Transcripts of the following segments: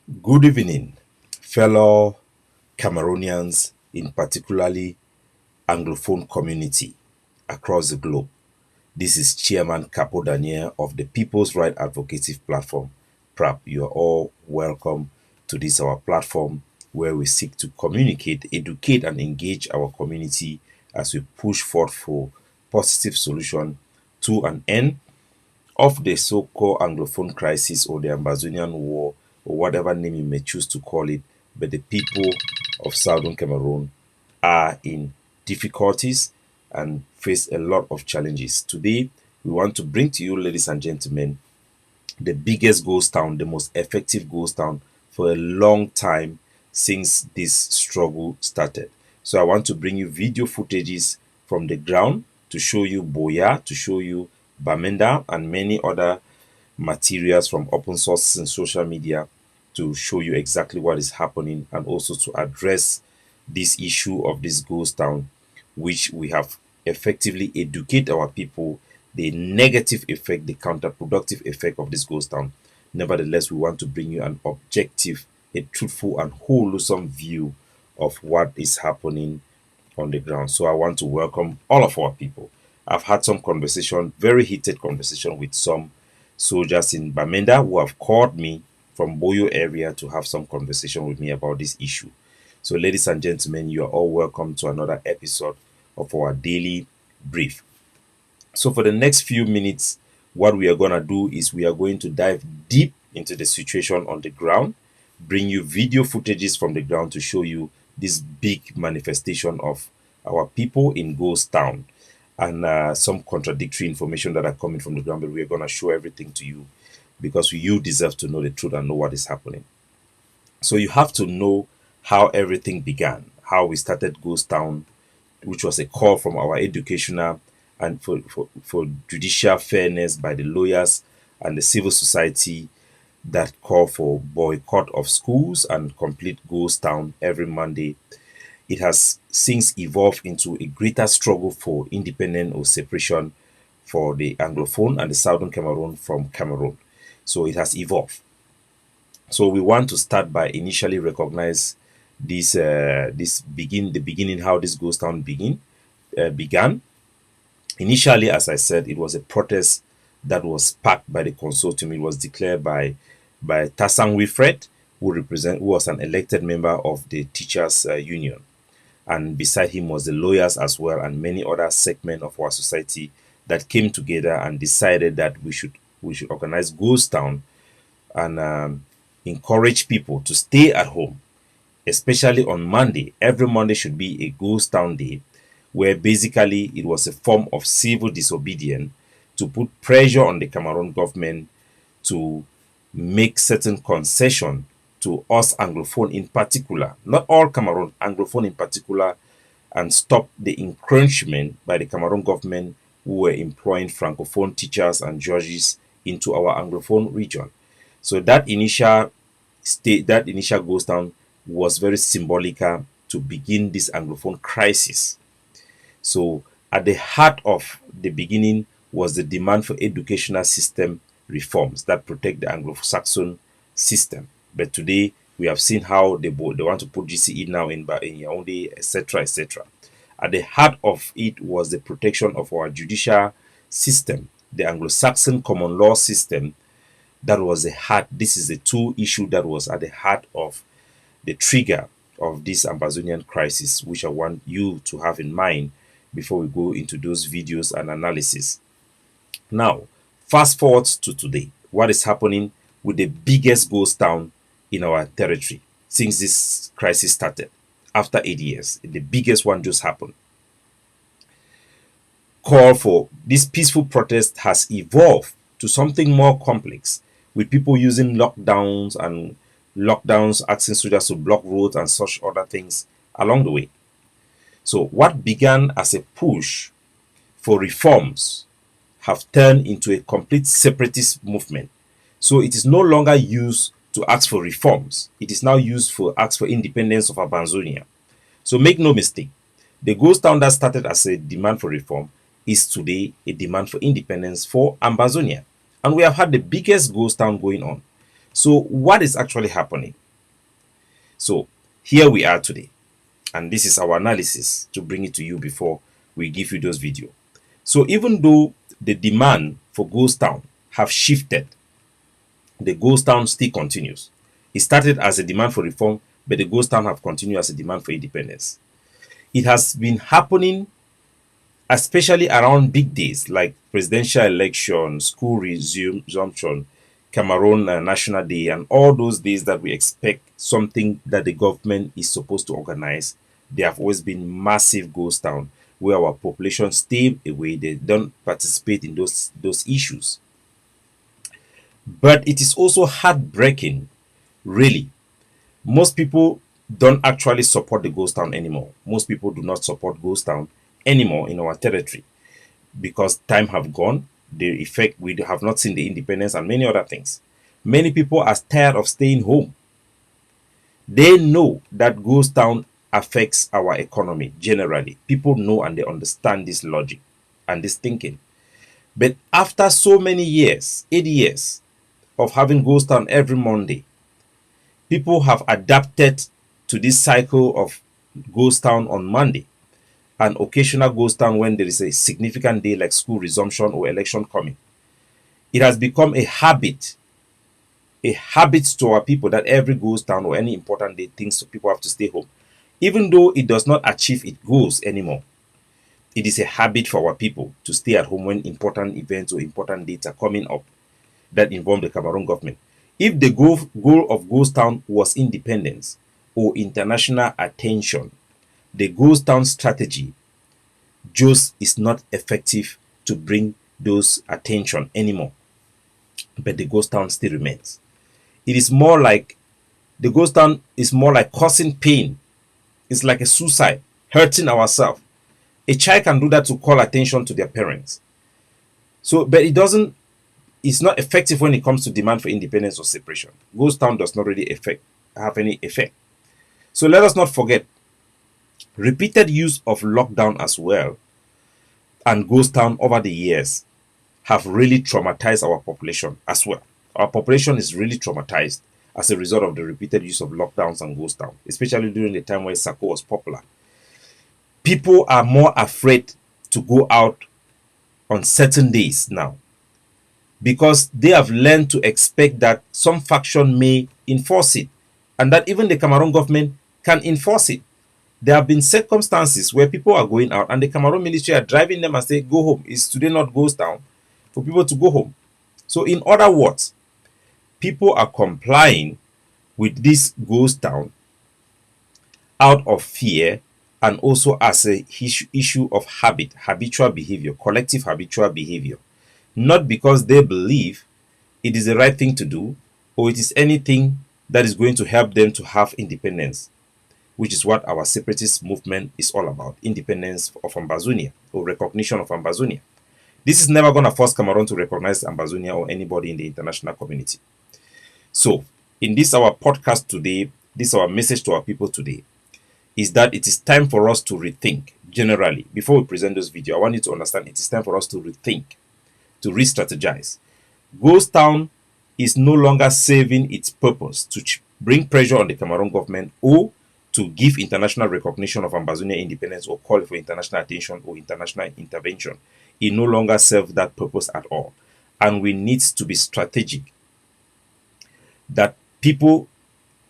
Good evening, fellow Cameroonians, in particularly Anglophone community across the globe. This is Chairman Capo Daniel of the People's Right Advocacy Platform, PRAP. You are all welcome to this our platform where we seek to communicate, educate, and engage our community as we push forth for positive solution to an end of the so-called Anglophone crisis or the Ambazonian War or whatever name you may choose to call it, but the people of Southern Cameroon are in difficulties and face a lot of challenges. Today, we want to bring to you, ladies and gentlemen, the biggest ghost town, the most effective ghost town for a long time since this struggle started. So I want to bring you video footages from the ground to show you Boya, to show you Bamenda, and many other materials from open sources and social media to show you exactly what is happening and also to address this issue of this ghost town, which we have effectively educate our people the negative effect, the counterproductive effect of this ghost town. Nevertheless, we want to bring you an objective, a truthful and wholesome view of what is happening on the ground. So I want to welcome all of our people. I've had some conversation, very heated conversation with some soldiers in Bamenda who have called me from Boyo area to have some conversation with me about this issue. So ladies and gentlemen, you are all welcome to another episode of our daily brief. So for the next few minutes, what we are going to do is we are going to dive deep into the situation on the ground, bring you video footages from the ground to show you this big manifestation of our people in Ghost Town and some contradictory information that are coming from the ground, but we are going to show everything to you because you deserve to know the truth and know what is happening. So you have to know how everything began, how we started Ghost Town, which was a call from our educational and for judicial fairness by the lawyers and the civil society that call for boycott of schools and complete ghost town every Monday. It has since evolved into a greater struggle for independence or separation for the Anglophone and the Southern Cameroon from Cameroon. So it has evolved. So we want to start by initially recognize the beginning how this ghost town began. Initially, as I said, it was a protest that was sparked by the consortium. It was declared by Tasang Wilfred, who was an elected member of the teachers union, and beside him was the lawyers as well, and many other segments of our society that came together and decided that we should organize Ghost Town and encourage people to stay at home, especially on Monday. Every Monday should be a Ghost Town day, where basically it was a form of civil disobedience to put pressure on the Cameroon government to make certain concession to us Anglophone in particular, not all Cameroon, Anglophone in particular, and stop the encroachment by the Cameroon government who were employing Francophone teachers and judges into our Anglophone region. So that initial ghost town was very symbolic to begin this Anglophone crisis. So at the heart of the beginning was the demand for educational system reforms that protect the Anglo-Saxon system. But today we have seen how they want to put GCE now in Yaoundé, etc., etc. At the heart of it was the protection of our judicial system, the Anglo-Saxon common law system. That was the heart. This is the two issue that was at the heart of the trigger of this Ambazonian crisis, which I want you to have in mind before we go into those videos and analysis. Now, fast forward to today. What is happening with the biggest ghost town in our territory since this crisis started? After 8 years, the biggest one just happened. Call for this peaceful protest has evolved to something more complex, with people using lockdowns, asking soldiers to block roads and such other things along the way. So what began as a push for reforms have turned into a complete separatist movement. So it is no longer used to ask for reforms. It is now used for ask for independence of Ambazonia. So make no mistake, the ghost town that started as a demand for reform is today a demand for independence for Ambazonia. And we have had the biggest ghost town going on. So what is actually happening? So here we are today, and this is our analysis to bring it to you before we give you those video. So even though the demand for Ghost Town have shifted, the Ghost Town still continues. It started as a demand for reform, but the Ghost Town have continued as a demand for independence. It has been happening especially around big days like presidential election, school resumption, Cameroon National Day, and all those days that we expect something that the government is supposed to organize. There have always been massive ghost town where our population stay away. They don't participate in those issues. But it is also heartbreaking, really. Most people don't actually support the ghost town anymore. Most people do not support ghost town anymore in our territory because time have gone. The effect, we have not seen the independence and many other things. Many people are tired of staying home. They know that ghost town affects our economy generally. People know and they understand this logic and this thinking. But after so many years, 8 years of having ghost town every Monday, people have adapted to this cycle of ghost town on Monday and occasional ghost town when there is a significant day like school resumption or election coming. It has become a habit to our people that every ghost town or any important day things so people have to stay home. Even though it does not achieve its goals anymore, it is a habit for our people to stay at home when important events or important dates are coming up that involve the Cameroon government. If the goal of Ghost Town was independence or international attention, the Ghost Town strategy just is not effective to bring those attention anymore. But the Ghost Town still remains. It is more like the Ghost Town is more like causing pain. It's like a suicide, hurting ourselves. A child can do that to call attention to their parents. So, but it's not effective when it comes to demand for independence or separation. Ghost Town does not really have any effect. So let us not forget repeated use of lockdown as well and Ghost Town over the years have really traumatized our population as well. Our population is really traumatized as a result of the repeated use of lockdowns and Ghost Town, especially during the time when Sako was popular. People are more afraid to go out on certain days now because they have learned to expect that some faction may enforce it and that even the Cameroon government can enforce it. There have been circumstances where people are going out and the Cameroon military are driving them and say, go home. Is today not Ghost Town for people to go home? So in other words, people are complying with this Ghost Town out of fear and also as a issue of habitual behavior, collective habitual behavior. Not because they believe it is the right thing to do or it is anything that is going to help them to have independence, which is what our separatist movement is all about, independence of Ambazonia or recognition of Ambazonia. This is never going to force Cameroon to recognize Ambazonia or anybody in the international community. So, in this our podcast today, this our message to our people today, is that it is time for us to rethink generally. Before we present this video, I want you to understand it is time for us to rethink, to re-strategize. Ghost Town is no longer serving its purpose to bring pressure on the Cameroon government or to give international recognition of Ambazonia independence or call for international attention or international intervention. It no longer serves that purpose at all. And we need to be strategic that people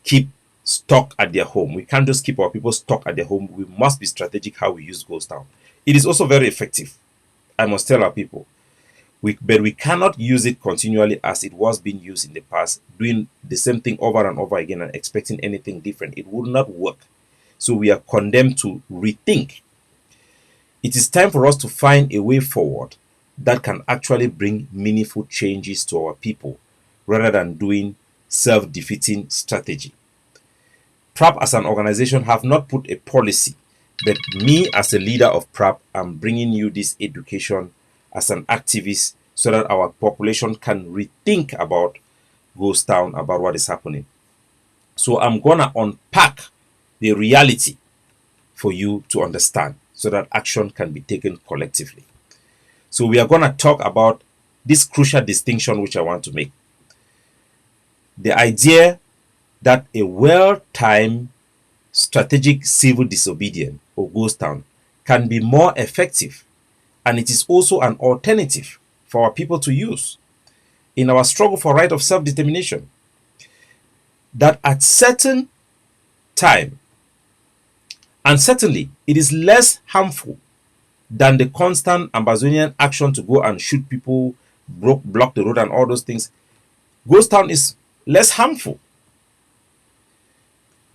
keep stuck at their home. We can't just keep our people stuck at their home. We must be strategic how we use Ghost Town. It is also very effective. I must tell our people. But we cannot use it continually as it was being used in the past, doing the same thing over and over again and expecting anything different. It would not work. So we are condemned to rethink. It is time for us to find a way forward that can actually bring meaningful changes to our people rather than doing self-defeating strategy. PRAP as an organization have not put a policy, but me as a leader of PRAP, I'm bringing you this education as an activist so that our population can rethink about Ghost Town, about what is happening. So I'm going to unpack the reality for you to understand so that action can be taken collectively. So we are going to talk about this crucial distinction which I want to make. The idea that a well-timed strategic civil disobedience or ghost town can be more effective, and it is also an alternative for our people to use in our struggle for right of self-determination. That at certain time, and certainly it is less harmful than the constant Amazonian action to go and shoot people, block the road and all those things. Ghost town is less harmful.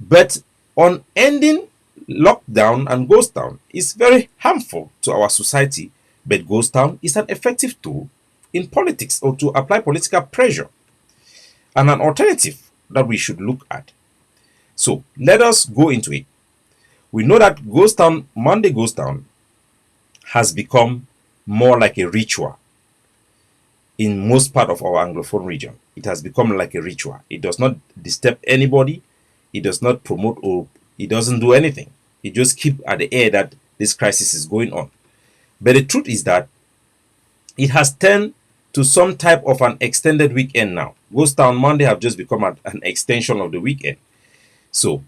But on ending lockdown and ghost town is very harmful to our society. But ghost town is an effective tool in politics or to apply political pressure and an alternative that we should look at. So let us go into it. We know that ghost town, Monday ghost town, has become more like a ritual in most part of our Anglophone region. It has become like a ritual. It does not disturb anybody. It does not promote or it doesn't do anything. It just keeps at the air that this crisis is going on. But the truth is that it has turned to some type of an extended weekend now. Ghost Town Monday have just become an extension of the weekend. So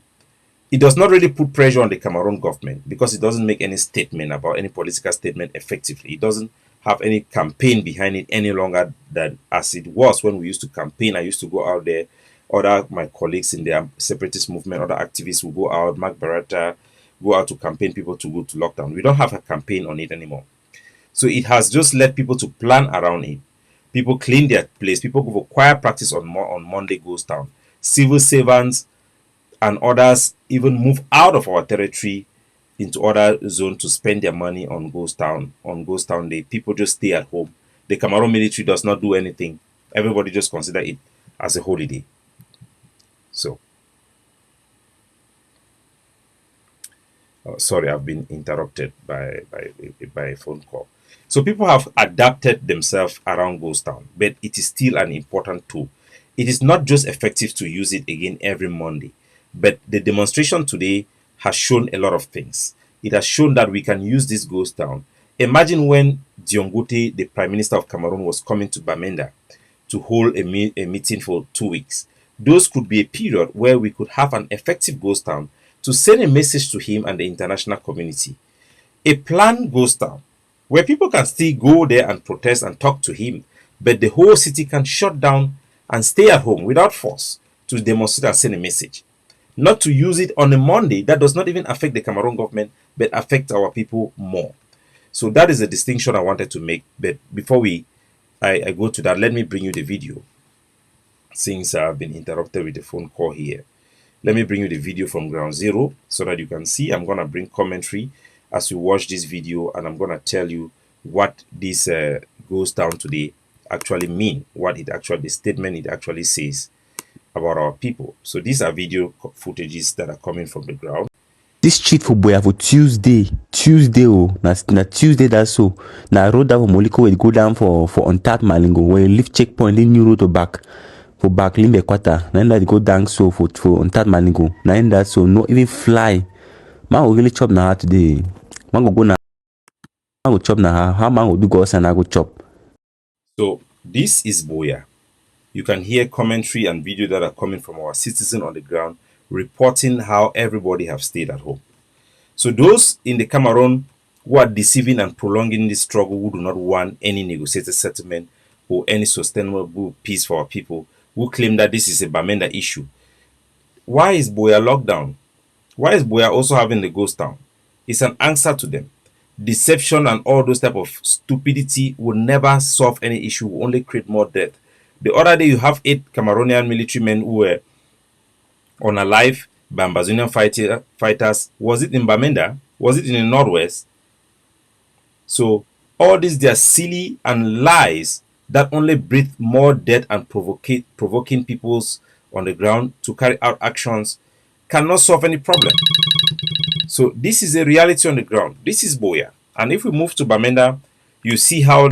it does not really put pressure on the Cameroon government because it doesn't make any statement about any political statement effectively. It doesn't have any campaign behind it any longer than as it was when we used to campaign. I used to go out there. Other my colleagues in the separatist movement, other activists will go out. Mark Barata go out to campaign people to go to lockdown. We don't have a campaign on it anymore. So it has just led people to plan around it. People clean their place. People go for choir practice on Monday Ghost Town. Civil servants and others even move out of our territory into other zones to spend their money on Ghost Town. On Ghost Town Day, people just stay at home. The Cameroon military does not do anything. Everybody just consider it as a holiday. So, sorry, I've been interrupted by a phone call. So people have adapted themselves around Ghost Town, but it is still an important tool. It is not just effective to use it again every Monday, but the demonstration today has shown a lot of things. It has shown that we can use this Ghost Town. Imagine when Diongote, the Prime Minister of Cameroon, was coming to Bamenda to hold a meeting for 2 weeks. Those could be a period where we could have an effective ghost town to send a message to him and the international community. A planned ghost town where people can still go there and protest and talk to him, but the whole city can shut down and stay at home without force to demonstrate and send a message. Not to use it on a Monday that does not even affect the Cameroon government, but affect our people more. So that is a distinction I wanted to make. But before I go to that, let me bring you the video. Since I've been interrupted with the phone call here, let me bring you the video from ground zero so that you can see. I'm going to bring commentary as you watch this video, and I'm going to tell you what this goes down today actually mean, what it actually, the statement it actually says about our people. So these are video footages that are coming from the ground. This cheat for boy for Tuesday oh, na Tuesday that's so. Na road down for Moliko will go down for untapped Malingo where you leave checkpoint in new road to back. For back limbe quarter, na that go down so for untapped Malingo. Na that so no even fly. Man will really chop na today. Man go na. Man go chop na how man will do go and I go chop. So this is Boya. You can hear commentary and video that are coming from our citizens on the ground reporting how everybody have stayed at home. So those in the Cameroon who are deceiving and prolonging this struggle, who do not want any negotiated settlement or any sustainable peace for our people, who claim that this is a Bamenda issue. Why is Boya locked down? Why is Boya also having the ghost town? It's an answer to them. Deception and all those type of stupidity will never solve any issue, will only create more death. The other day you have 8 Cameroonian military men who were unalive by Amazonian fighters. Was it in Bamenda? Was it in the northwest? So all these, they are silly and lies that only breathe more death and provoking peoples on the ground to carry out actions cannot solve any problem. So this is a reality on the ground. This is Boya. And if we move to Bamenda, you see how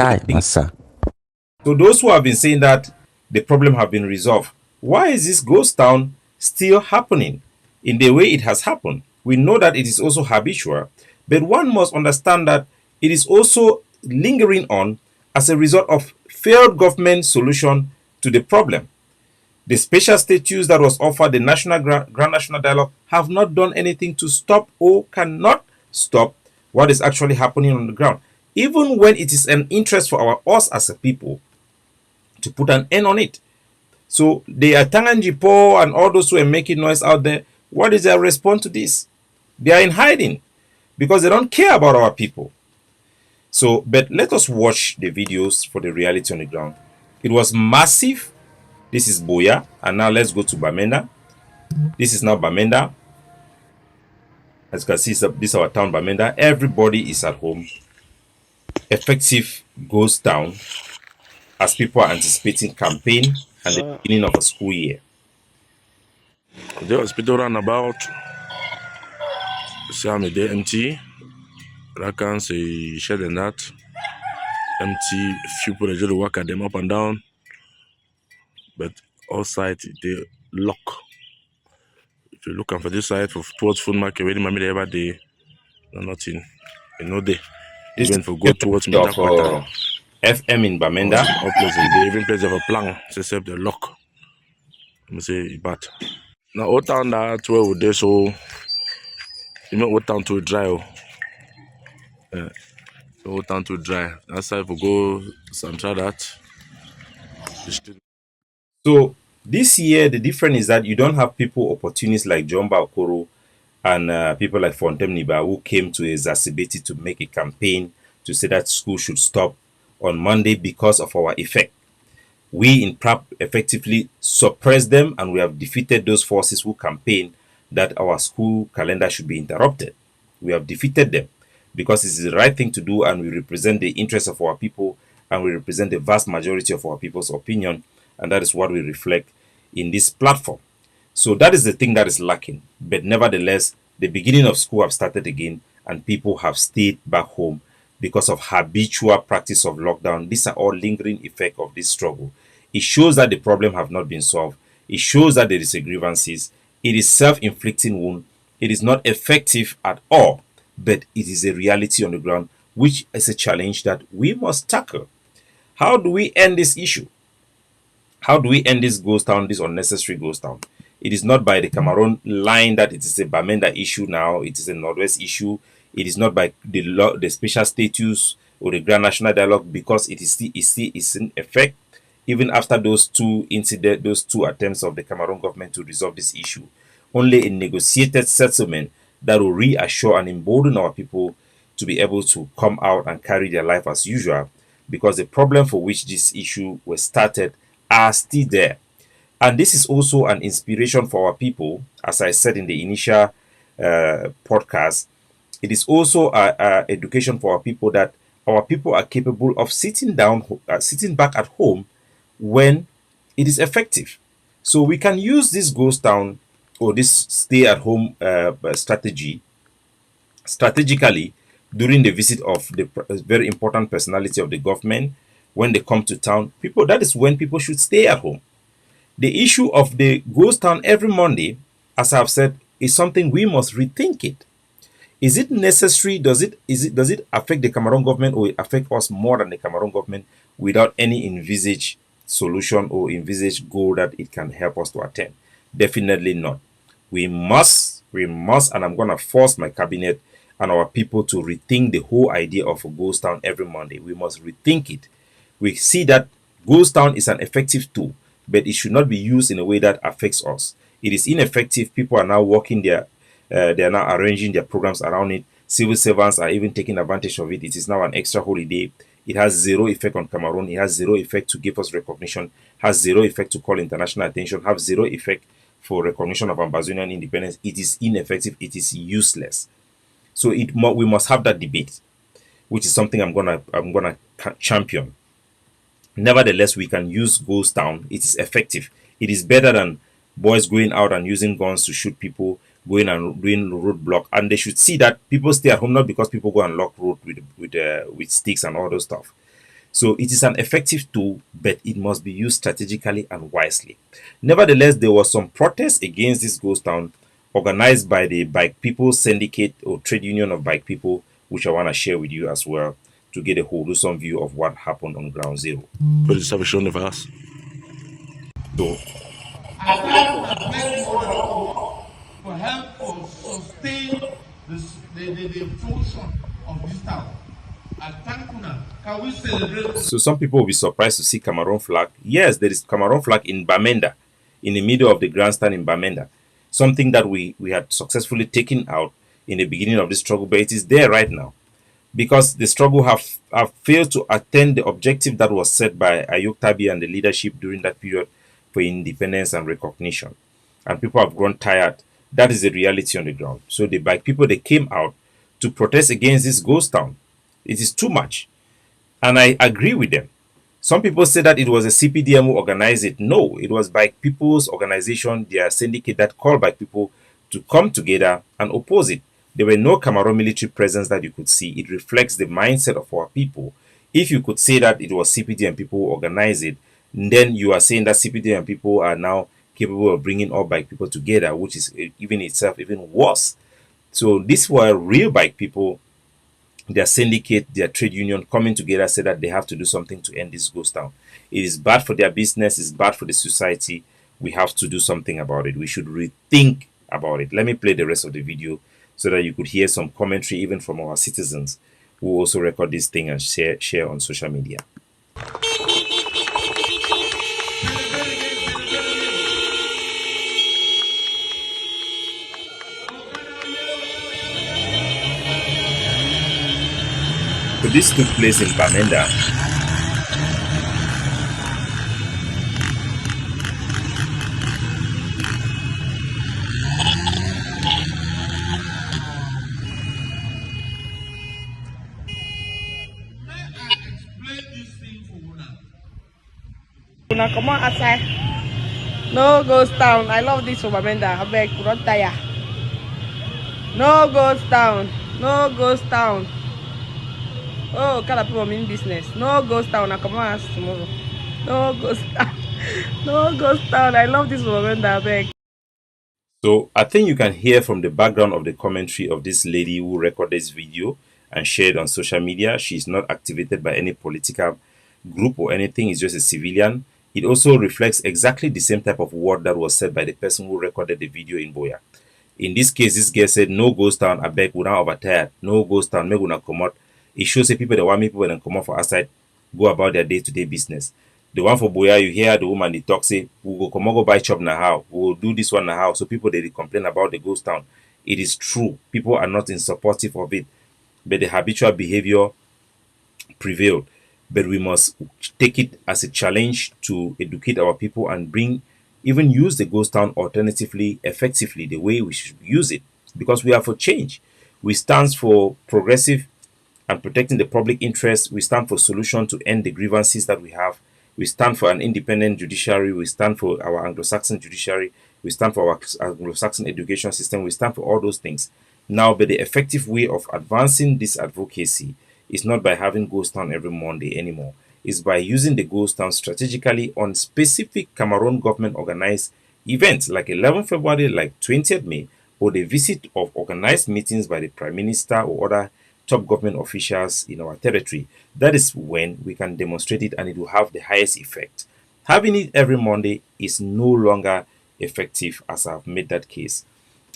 so those who have been saying that the problem have been resolved, why is this ghost town still happening in the way it has happened? We know that it is also habitual, but one must understand that it is also lingering on as a result of failed government solution to the problem. The special status that was offered, the national grand national dialogue, have not done anything to stop or cannot stop what is actually happening on the ground. Even when it is an interest for us as a people to put an end on it. So the Tanganjipo and all those who are making noise out there, what is their response to this? They are in hiding because they don't care about our people. So, but let us watch the videos for the reality on the ground. It was massive. This is Boya, and now let's go to Bamenda. This is now Bamenda. As you can see, this is our town, Bamenda. Everybody is at home. Effective goes down as people are anticipating campaign and the beginning of a school year. The hospital runabout, Siam is empty. Rakan say shed and that. Empty, few people just walk at them up and down. But outside they lock. If you're looking for this side for towards food market, where the mommy ever day, no nothing. You know they This even for go towards is of Metakwata. FM in Bamenda. All places they even place of a plan, except the lock. I'm say but now old town that where would they so you know old town to dry. Old town to dry. That's why if we go some try that. So this year, the difference is that you don't have people opportunists like John Okoro and people like Fontem Niba who came to exacerbate it to make a campaign to say that school should stop on Monday because of our effect. We in PRAP effectively suppressed them and we have defeated those forces who campaign that our school calendar should be interrupted. We have defeated them because it's the right thing to do and we represent the interests of our people and we represent the vast majority of our people's opinion, and that is what we reflect in this platform. So that is the thing that is lacking. But nevertheless, the beginning of school have started again and people have stayed back home because of habitual practice of lockdown. These are all lingering effect of this struggle. It shows that the problem have not been solved. It shows that there is a grievances. It is self-inflicting wound. It is not effective at all, but it is a reality on the ground, which is a challenge that we must tackle. How do we end this issue? How do we end this ghost town, this unnecessary ghost town? It is not by the Cameroon line that it is a Bamenda issue now. It is a Northwest issue. It is not by the law, the special status or the Grand National Dialogue because it is in effect even after those two incidents, those two attempts of the Cameroon government to resolve this issue. Only a negotiated settlement that will reassure and embolden our people to be able to come out and carry their life as usual because the problem for which this issue was started are still there. And this is also an inspiration for our people, as I said in the initial podcast. It is also a education for our people that our people are capable of sitting down, sitting back at home when it is effective. So we can use this ghost town or this stay at home strategy strategically during the visit of the very important personality of the government. When they come to town, people, that is when people should stay at home. The issue of the ghost town every Monday, as I've said, is something we must rethink it. Is it necessary? Does it affect the Cameroon government or affect us more than the Cameroon government without any envisaged solution or envisaged goal that it can help us to attain? Definitely not. We must, and I'm gonna force my cabinet and our people to rethink the whole idea of a ghost town every Monday. We must rethink it. We see that ghost town is an effective tool, but it should not be used in a way that affects us. It is ineffective. People are now working they are now arranging their programs around it. Civil servants are even taking advantage of it. It is now an extra holiday. It has zero effect on Cameroon. It has zero effect to give us recognition. Has zero effect to call international attention. Have zero effect for recognition of Ambazonian independence. It is ineffective. It is useless. So we must have that debate, which is something I'm gonna champion. Nevertheless, we can use ghost town. It is effective. It is better than boys going out and using guns to shoot people, going and doing roadblock. And they should see that people stay at home not because people go and lock road with sticks and all those stuff. So it is an effective tool, but it must be used strategically and wisely. Nevertheless, there was some protest against this ghost town organized by the Bike People Syndicate or Trade Union of Bike People, which I want to share with you as well to get a wholesome view of what happened on ground zero. Put the salvation of us. So aside from plenty other work for help for sustain the function of this town. I thank una. Can we celebrate? So some people will be surprised to see Cameroon flag. Yes, there is Cameroon flag in Bamenda, in the middle of the grandstand in Bamenda. Something that we had successfully taken out in the beginning of the struggle, but it is there right now because the struggle have failed to attain the objective that was set by Ayuk Tabi and the leadership during that period for independence and recognition. And people have grown tired. That is the reality on the ground. So the Bike people, they came out to protest against this ghost town. It is too much. And I agree with them. Some people say that it was a CPDM who organized it. No, it was by people's organization, their syndicate that called by people to come together and oppose it. There were no Cameroon military presence that you could see. It reflects the mindset of our people. If you could say that it was CPDM people who organized it, then you are saying that CPDM people are now capable of bringing all bike people together, which is even itself even worse. So these were real bike people, their syndicate, their trade union coming together said that they have to do something to end this ghost town. It is bad for their business, it's bad for the society. We have to do something about it. We should rethink about it. Let me play the rest of the video so that you could hear some commentary even from our citizens who also record this thing and share on social media. So this took place in Bamenda. Una come on outside. No ghost town. I love this for Bamenda. I beg, not tire. No ghost town. No ghost town. Oh, kind of people mean business. No ghost town. I come on tomorrow. No ghost town. No ghost town. I love this for Bamenda. I beg. So I think you can hear from the background of the commentary of this lady who recorded this video and shared on social media. She's not activated by any political group or anything. It's just a civilian. It also reflects exactly the same type of word that was said by the person who recorded the video in Boya. In this case, this girl said, no ghost town, I beg, we not overtired. No ghost town, make una come out. It shows the people that want me people and come out for outside, go about their day-to-day business. The one for Boya, you hear the woman, they talk, say, we go come on, go buy chop na how, we will do this one na how. So people, they complain about the ghost town. It is true. People are not in supportive of it, but the habitual behavior prevailed. But we must take it as a challenge to educate our people and even use the ghost town alternatively, effectively, the way we should use it. Because we are for change. We stand for progressive and protecting the public interest. We stand for solution to end the grievances that we have. We stand for an independent judiciary. We stand for our Anglo-Saxon judiciary. We stand for our Anglo-Saxon education system. We stand for all those things. Now, but the effective way of advancing this advocacy is not by having ghost town every Monday anymore. It's by using the ghost town strategically on specific Cameroon government organized events like 11 February, like 20th May, or the visit of organized meetings by the Prime Minister or other top government officials in our territory. That is when we can demonstrate it and it will have the highest effect. Having it every Monday is no longer effective, as I've made that case.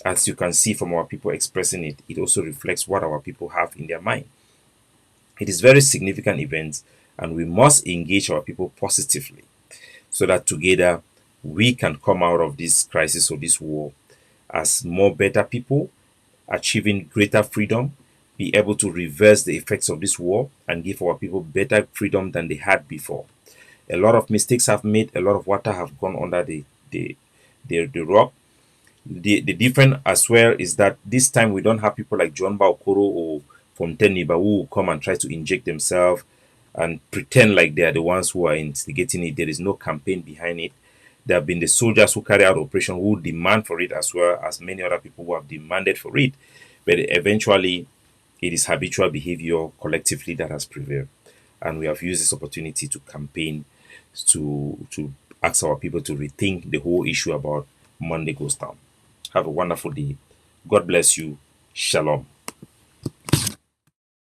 As you can see from our people expressing it, it also reflects what our people have in their mind. It is very significant event and we must engage our people positively so that together we can come out of this crisis or this war as more better people, achieving greater freedom, be able to reverse the effects of this war and give our people better freedom than they had before. A lot of mistakes have made, a lot of water have gone under the rock. The difference as well is that this time we don't have people like John Baokoro or Fonteniba who will come and try to inject themselves and pretend like they are the ones who are instigating it. There is no campaign behind it. There have been the soldiers who carry out operation who demand for it as well as many other people who have demanded for it. But eventually, it is habitual behavior collectively that has prevailed. And we have used this opportunity to campaign to ask our people to rethink the whole issue about Monday Ghost Town. Have a wonderful day. God bless you. Shalom.